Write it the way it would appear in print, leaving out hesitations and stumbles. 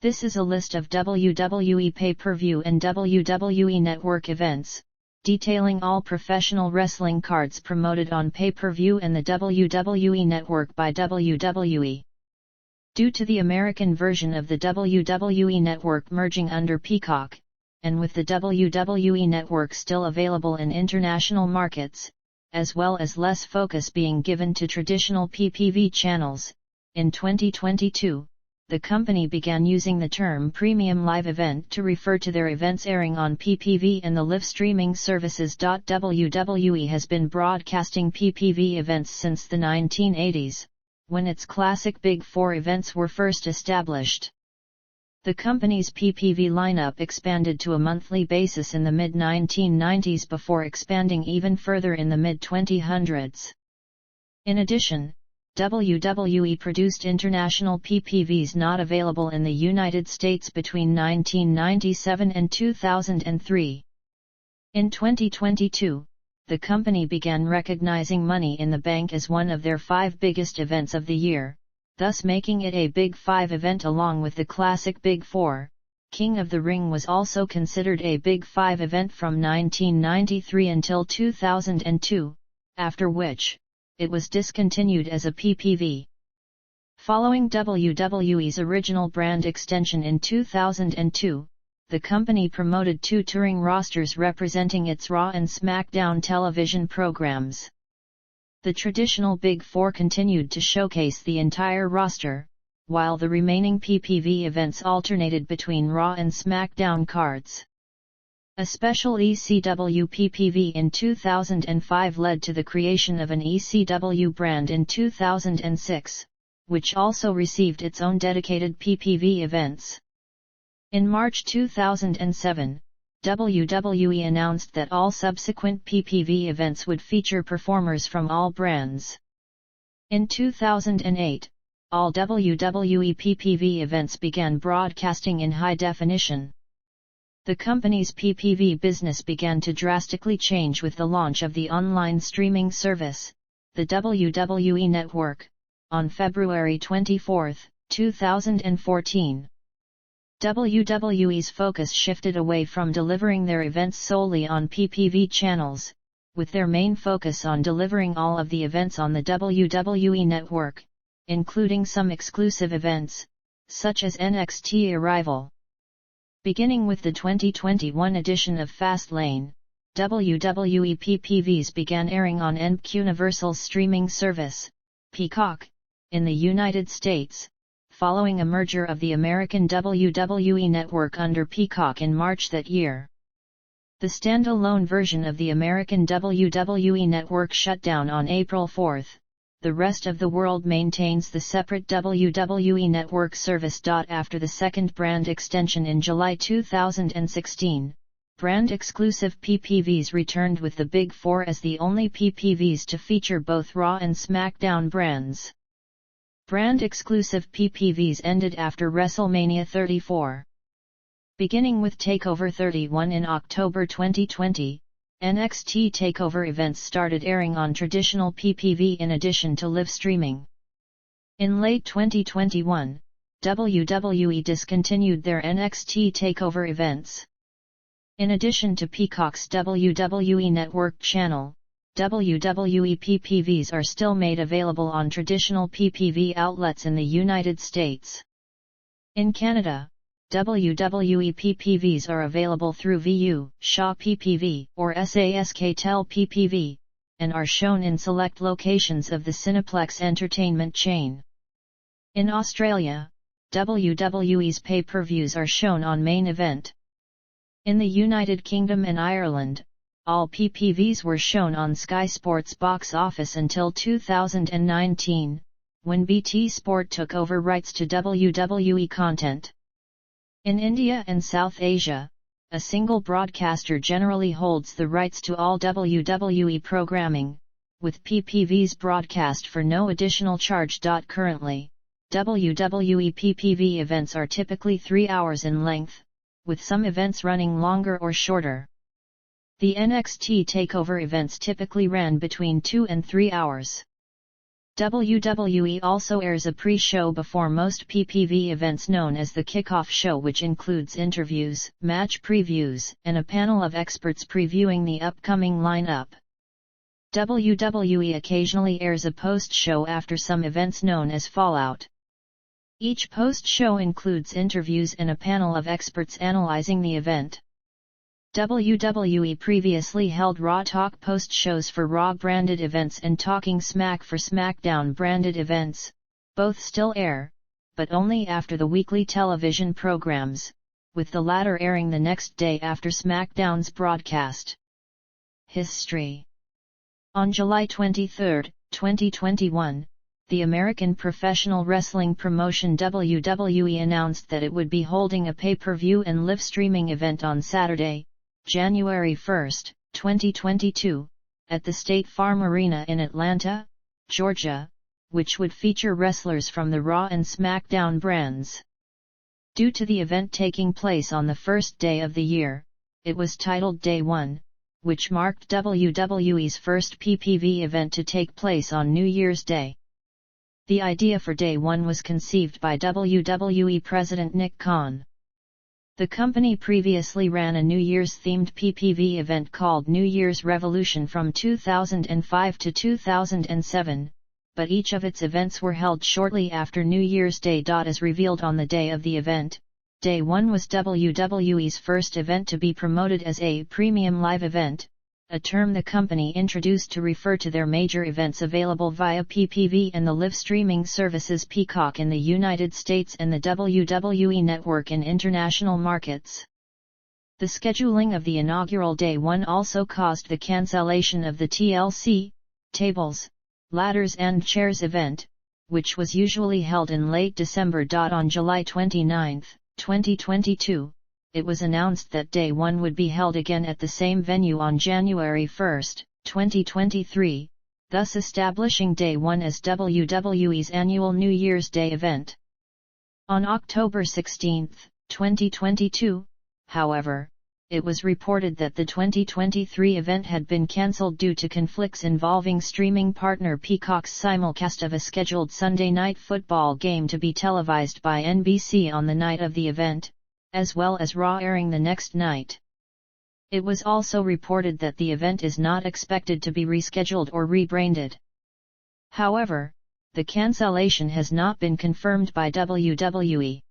This is a list of WWE pay-per-view and WWE Network events, detailing all professional wrestling cards promoted on pay-per-view and the WWE Network by WWE. Due to the American version of the WWE Network merging under Peacock, and with the WWE Network still available in international markets, as well as less focus being given to traditional PPV channels, in 2022, the company began using the term Premium Live Event to refer to their events airing on PPV and the live streaming services. WWE has been broadcasting PPV events since the 1980s, when its classic Big Four events were first established. The company's PPV lineup expanded to a monthly basis in the mid-1990s before expanding even further in the mid-2000s. In addition, WWE produced international PPVs not available in the United States between 1997 and 2003. In 2022, the company began recognizing Money in the Bank as one of their 5 biggest events of the year, thus making it a Big 5 event along with the classic Big 4. King of the Ring was also considered a Big 5 event from 1993 until 2002, after which, it was discontinued as a PPV. Following WWE's original brand extension in 2002, the company promoted 2 touring rosters representing its Raw and SmackDown television programs. The traditional Big Four continued to showcase the entire roster, while the remaining PPV events alternated between Raw and SmackDown cards. A special ECW PPV in 2005 led to the creation of an ECW brand in 2006, which also received its own dedicated PPV events. In March 2007, WWE announced that all subsequent PPV events would feature performers from all brands. In 2008, all WWE PPV events began broadcasting in high definition. The company's PPV business began to drastically change with the launch of the online streaming service, the WWE Network, on February 24, 2014. WWE's focus shifted away from delivering their events solely on PPV channels, with their main focus on delivering all of the events on the WWE Network, including some exclusive events, such as NXT Arrival. Beginning with the 2021 edition of Fastlane, WWE PPVs began airing on NBC Universal's streaming service, Peacock, in the United States, following a merger of the American WWE Network under Peacock in March that year. The standalone version of the American WWE Network shut down on April 4. The rest of the world maintains the separate WWE Network service. After the second brand extension in July 2016, brand-exclusive PPVs returned with the Big Four as the only PPVs to feature both Raw and SmackDown brands. Brand-exclusive PPVs ended after WrestleMania 34. Beginning with TakeOver 31 in October 2020, NXT TakeOver events started airing on traditional PPV in addition to live streaming. In late 2021, WWE discontinued their NXT TakeOver events. In addition to Peacock's WWE Network channel, WWE PPVs are still made available on traditional PPV outlets in the United States. In Canada, WWE PPVs are available through VU, Shaw PPV, or SASK-TEL PPV, and are shown in select locations of the Cineplex Entertainment chain. In Australia, WWE's pay-per-views are shown on Main Event. In the United Kingdom and Ireland, all PPVs were shown on Sky Sports box office until 2019, when BT Sport took over rights to WWE content. In India and South Asia, a single broadcaster generally holds the rights to all WWE programming, with PPVs broadcast for no additional charge. Currently, WWE PPV events are typically 3 hours in length, with some events running longer or shorter. The NXT TakeOver events typically ran between 2 and 3 hours. WWE also airs a pre-show before most PPV events known as the Kickoff Show, which includes interviews, match previews, and a panel of experts previewing the upcoming lineup. WWE occasionally airs a post-show after some events known as Fallout. Each post-show includes interviews and a panel of experts analyzing the event. WWE previously held Raw Talk post-shows for Raw-branded events and Talking Smack for SmackDown-branded events. Both still air, but only after the weekly television programs, with the latter airing the next day after SmackDown's broadcast. History. On July 23, 2021, the American professional wrestling promotion WWE announced that it would be holding a pay-per-view and live streaming event on Saturday, January 1, 2022, at the State Farm Arena in Atlanta, Georgia, which would feature wrestlers from the Raw and SmackDown brands. Due to the event taking place on the first day of the year, it was titled Day 1, which marked WWE's first PPV event to take place on New Year's Day. The idea for Day 1 was conceived by WWE President Nick Khan. The company previously ran a New Year's-themed PPV event called New Year's Revolution from 2005 to 2007, but each of its events were held shortly after New Year's Day. As revealed on the day of the event, Day 1 was WWE's first event to be promoted as a premium live event, a term the company introduced to refer to their major events available via PPV and the live streaming services Peacock in the United States and the WWE Network in international markets. The scheduling of the inaugural Day 1 also caused the cancellation of the TLC, Tables, Ladders and Chairs event, which was usually held in late December. On July 29, 2022, it was announced that Day 1 would be held again at the same venue on January 1, 2023, thus establishing Day 1 as WWE's annual New Year's Day event. On October 16, 2022, however, it was reported that the 2023 event had been cancelled due to conflicts involving streaming partner Peacock's simulcast of a scheduled Sunday Night Football game to be televised by NBC on the night of the event, as well as Raw airing the next night. It was also reported that the event is not expected to be rescheduled or rebranded. However, the cancellation has not been confirmed by WWE.